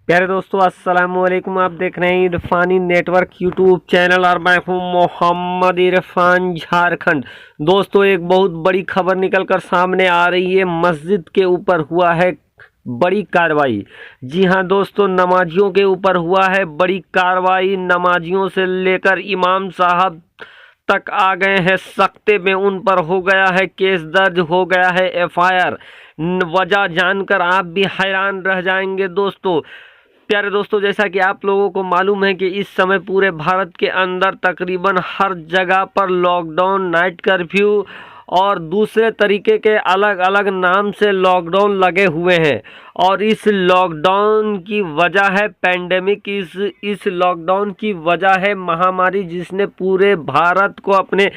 प्यारे दोस्तों, अस्सलाम वालेकुम। आप देख रहे हैं इरफानी नेटवर्क यूट्यूब चैनल और मैं हूं मोहम्मद इरफान, झारखंड। दोस्तों, एक बहुत बड़ी खबर निकलकर सामने आ रही है। मस्जिद के ऊपर हुआ है बड़ी कार्रवाई। जी हां दोस्तों, नमाजियों के ऊपर हुआ है बड़ी कार्रवाई। नमाजियों से लेकर इमाम साहब तक आ गए हैं सख्ते में। उन पर हो गया है केस दर्ज, हो गया है एफआईआर। वजह जानकर आप भी हैरान रह जाएंगे दोस्तों। प्यारे दोस्तों, जैसा कि आप लोगों को मालूम है कि इस समय पूरे भारत के अंदर तकरीबन हर जगह पर लॉकडाउन, नाइट कर्फ्यू और दूसरे तरीके के अलग अलग नाम से लॉकडाउन लगे हुए हैं। और इस लॉकडाउन की वजह है पैंडेमिक। इस लॉकडाउन की वजह है महामारी, जिसने पूरे भारत को अपने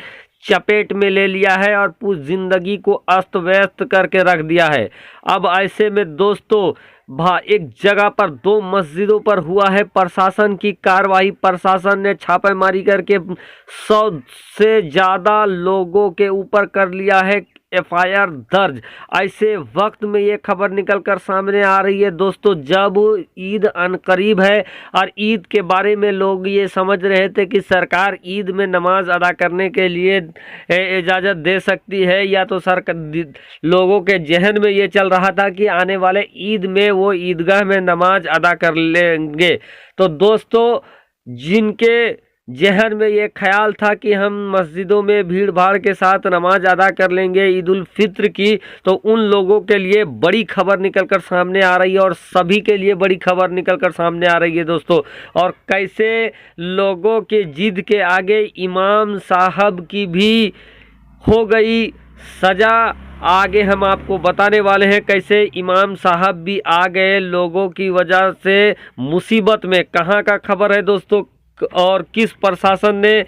चपेट में ले लिया है और पूरी जिंदगी को अस्त व्यस्त करके रख दिया है। अब ऐसे में दोस्तों, एक जगह पर 2 मस्जिदों पर हुआ है प्रशासन की कार्रवाई। प्रशासन ने छापेमारी करके 100 से ज़्यादा लोगों के ऊपर कर लिया है एफआईआर दर्ज। ऐसे वक्त में ये खबर निकलकर सामने आ रही है दोस्तों, जब ईद अनकरीब है और ईद के बारे में लोग ये समझ रहे थे कि सरकार ईद में नमाज अदा करने के लिए इजाज़त दे सकती है, या तो सरकार, लोगों के जहन में ये चल रहा था कि आने वाले ईद में वो ईदगाह में नमाज अदा कर लेंगे। तो दोस्तों, जिनके जहन में ये ख्याल था कि हम मस्जिदों में भीड़ भाड़ के साथ नमाज अदा कर लेंगे ईद उल फित्र की, तो उन लोगों के लिए बड़ी खबर निकलकर सामने आ रही है और सभी के लिए बड़ी खबर निकलकर सामने आ रही है दोस्तों। और कैसे लोगों के जिद के आगे इमाम साहब की भी हो गई सजा, आगे हम आपको बताने वाले हैं। कैसे इमाम साहब भी आ गए लोगों की वजह से मुसीबत में। कहाँ का खबर है दोस्तों, और किस प्रशासन ने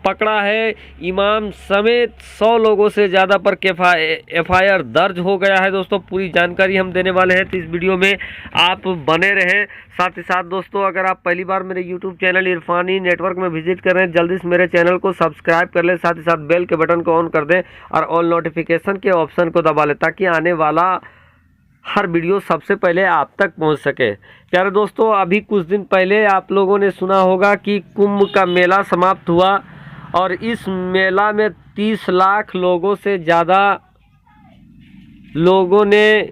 पकड़ा है इमाम समेत 100 लोगों से ज़्यादा पर एफआईआर दर्ज हो गया है दोस्तों। पूरी जानकारी हम देने वाले हैं, तो इस वीडियो में आप बने रहें। साथ ही साथ दोस्तों, अगर आप पहली बार मेरे यूट्यूब चैनल इरफानी नेटवर्क में विजिट कर रहे हैं, जल्दी से मेरे चैनल को सब्सक्राइब कर लें। साथ ही साथ बेल के बटन को ऑन कर दें और ऑल नोटिफिकेशन के ऑप्शन को दबा लें, ताकि आने वाला हर वीडियो सबसे पहले आप तक पहुंच सके। प्यारे दोस्तों, अभी कुछ दिन पहले आप लोगों ने सुना होगा कि कुंभ का मेला समाप्त हुआ और इस मेला में 30 लाख लोगों से ज़्यादा लोगों ने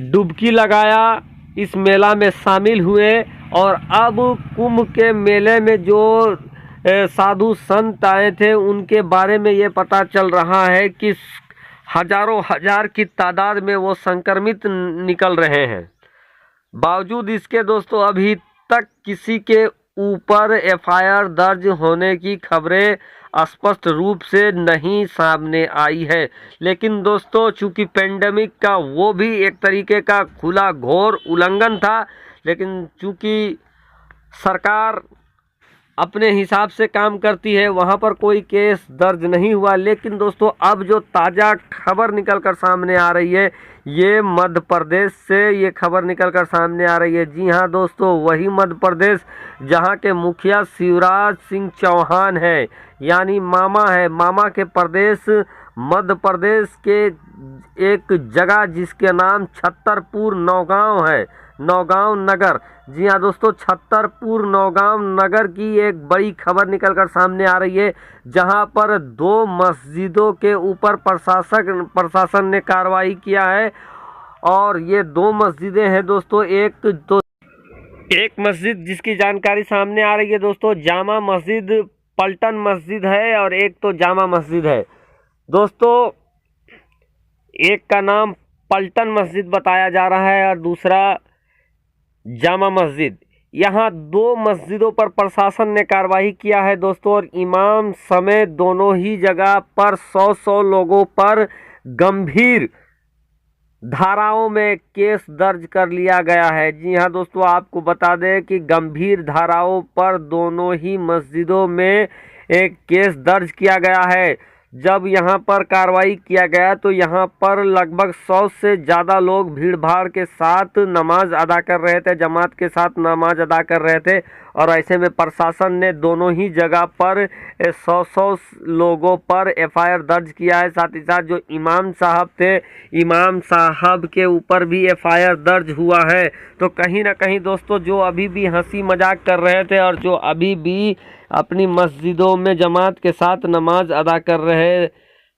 डुबकी लगाया, इस मेला में शामिल हुए। और अब कुंभ के मेले में जो साधु संत आए थे, उनके बारे में ये पता चल रहा है कि हजारों हजार की तादाद में वो संक्रमित निकल रहे हैं। बावजूद इसके दोस्तों, अभी तक किसी के ऊपर एफआईआर दर्ज होने की खबरें स्पष्ट रूप से नहीं सामने आई है। लेकिन दोस्तों, चूंकि पेंडेमिक का वो भी एक तरीके का खुला घोर उल्लंघन था, लेकिन चूंकि सरकार अपने हिसाब से काम करती है, वहाँ पर कोई केस दर्ज नहीं हुआ। लेकिन दोस्तों, अब जो ताज़ा खबर निकलकर सामने आ रही है, ये मध्य प्रदेश से ये खबर निकलकर सामने आ रही है। जी हाँ दोस्तों, वही मध्य प्रदेश जहाँ के मुखिया शिवराज सिंह चौहान है, यानी मामा है। मामा के प्रदेश मध्य प्रदेश के एक जगह जिसके नाम छतरपुर नौगांव है, नौगांव नगर। जी हाँ दोस्तों, छतरपुर नौगांव नगर की एक बड़ी खबर निकलकर सामने आ रही है, जहां पर 2 मस्जिदों के ऊपर प्रशासन ने कार्रवाई किया है। और ये 2 मस्जिदें हैं दोस्तों। एक मस्जिद जिसकी जानकारी सामने आ रही है दोस्तों, जामा मस्जिद, पलटन मस्जिद है, और एक तो जामा मस्जिद है दोस्तों। एक का नाम पलटन मस्जिद बताया जा रहा है और दूसरा जामा मस्जिद। यहाँ 2 मस्जिदों पर प्रशासन ने कार्रवाई किया है दोस्तों, और इमाम समेत दोनों ही जगह पर 100 लोगों पर गंभीर धाराओं में केस दर्ज कर लिया गया है। जी हाँ दोस्तों, आपको बता दें कि गंभीर धाराओं पर दोनों ही मस्जिदों में एक केस दर्ज किया गया है। जब यहाँ पर कार्रवाई किया गया तो यहाँ पर लगभग 100 से ज़्यादा लोग भीड़ भाड़ के साथ नमाज अदा कर रहे थे, जमात के साथ नमाज अदा कर रहे थे। और ऐसे में प्रशासन ने दोनों ही जगह पर 100 लोगों पर एफआईआर दर्ज किया है। साथ ही साथ जो इमाम साहब थे, इमाम साहब के ऊपर भी एफआईआर दर्ज हुआ है। तो कहीं ना कहीं दोस्तों, जो अभी भी हंसी मजाक कर रहे थे और जो अभी भी अपनी मस्जिदों में जमात के साथ नमाज अदा कर रहे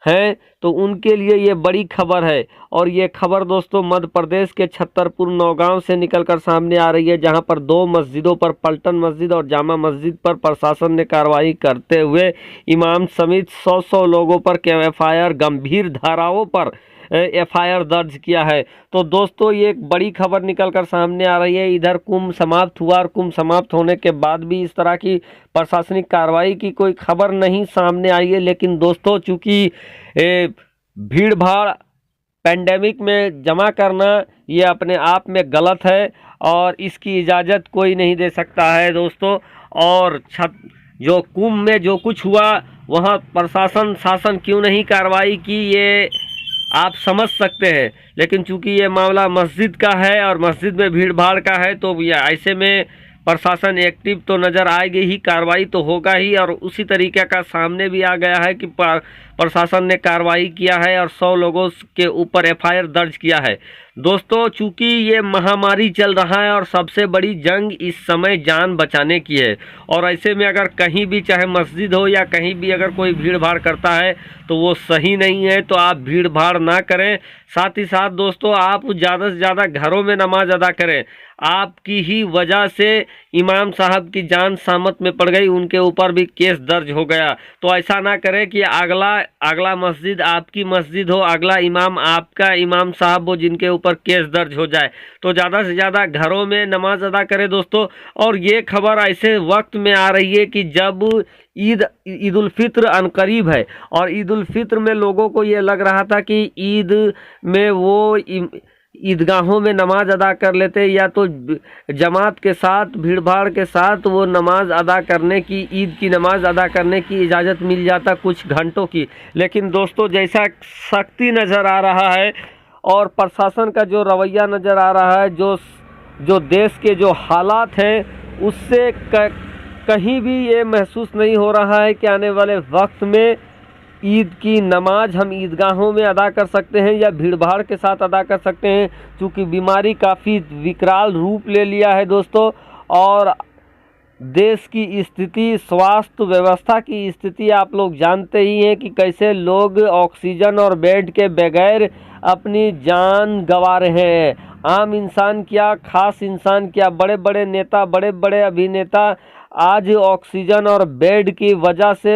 हैं, तो उनके लिए ये बड़ी खबर है। और ये खबर दोस्तों मध्य प्रदेश के छतरपुर नौगांव से निकलकर सामने आ रही है, जहां पर 2 मस्जिदों पर, पलटन मस्जिद और जामा मस्जिद पर प्रशासन ने कार्रवाई करते हुए इमाम समेत 100 लोगों पर एफआईआर, गंभीर धाराओं पर एफआईआर दर्ज किया है। तो दोस्तों ये एक बड़ी खबर निकलकर सामने आ रही है। इधर कुंभ समाप्त हुआ और कुंभ समाप्त होने के बाद भी इस तरह की प्रशासनिक कार्रवाई की कोई खबर नहीं सामने आई है। लेकिन दोस्तों, चूंकि भीड़ भाड़ पेंडेमिक में जमा करना ये अपने आप में गलत है और इसकी इजाज़त कोई नहीं दे सकता है दोस्तों। और जो कुंभ में जो कुछ हुआ, वहाँ प्रशासन शासन क्यों नहीं कार्रवाई की, ये आप समझ सकते हैं। लेकिन चूंकि ये मामला मस्जिद का है और मस्जिद में भीड़ भाड़ का है, तो ये ऐसे में प्रशासन एक्टिव तो नज़र आएगी ही, कार्रवाई तो होगा ही। और उसी तरीके का सामने भी आ गया है कि प्रशासन ने कार्रवाई किया है और 100 लोगों के ऊपर एफआईआर दर्ज किया है। दोस्तों, चूंकि ये महामारी चल रहा है और सबसे बड़ी जंग इस समय जान बचाने की है, और ऐसे में अगर कहीं भी, चाहे मस्जिद हो या कहीं भी, अगर कोई भीड़ भाड़ करता है तो वो सही नहीं है। तो आप भीड़ भाड़ ना करें। साथ ही साथ दोस्तों, आप ज़्यादा से ज़्यादा घरों में नमाज अदा करें। आपकी ही वजह से इमाम साहब की जान सामत में पड़ गई, उनके ऊपर भी केस दर्ज हो गया। तो ऐसा ना करें कि अगला मस्जिद आपकी मस्जिद हो, अगला इमाम आपका इमाम साहब हो जिनके ऊपर केस दर्ज हो जाए। तो ज़्यादा से ज़्यादा घरों में नमाज अदा करें दोस्तों। और ये खबर ऐसे वक्त में आ रही है कि जब ईद उल फित्र अनकरीब है, और ईद उल फित्र में लोगों को ये लग रहा था कि ईद में वो ईदगाहों में नमाज अदा कर लेते, या तो जमात के साथ, भीड़ भाड़ के साथ वो नमाज अदा करने की, ईद की नमाज अदा करने की इजाज़त मिल जाता कुछ घंटों की। लेकिन दोस्तों, जैसा सख्ती नज़र आ रहा है और प्रशासन का जो रवैया नज़र आ रहा है, जो देश के जो हालात हैं, उससे कहीं भी ये महसूस नहीं हो रहा है कि आने वाले वक्त में ईद की नमाज हम ईदगाहों में अदा कर सकते हैं या भीड़ भाड़ के साथ अदा कर सकते हैं। क्योंकि बीमारी काफ़ी विकराल रूप ले लिया है दोस्तों, और देश की स्थिति, स्वास्थ्य व्यवस्था की स्थिति आप लोग जानते ही हैं कि कैसे लोग ऑक्सीजन और बेड के बगैर अपनी जान गंवा रहे हैं। आम इंसान क्या, खास इंसान क्या, बड़े बड़े नेता, बड़े बड़े अभिनेता आज ऑक्सीजन और बेड की वजह से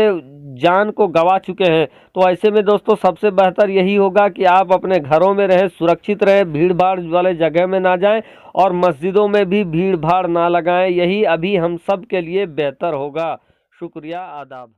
जान को गंवा चुके हैं। तो ऐसे में दोस्तों, सबसे बेहतर यही होगा कि आप अपने घरों में रहें, सुरक्षित रहें, भीड़ भाड़ वाले जगह में ना जाएं और मस्जिदों में भी भीड़ भाड़ ना लगाएं। यही अभी हम सब के लिए बेहतर होगा। शुक्रिया, आदाब।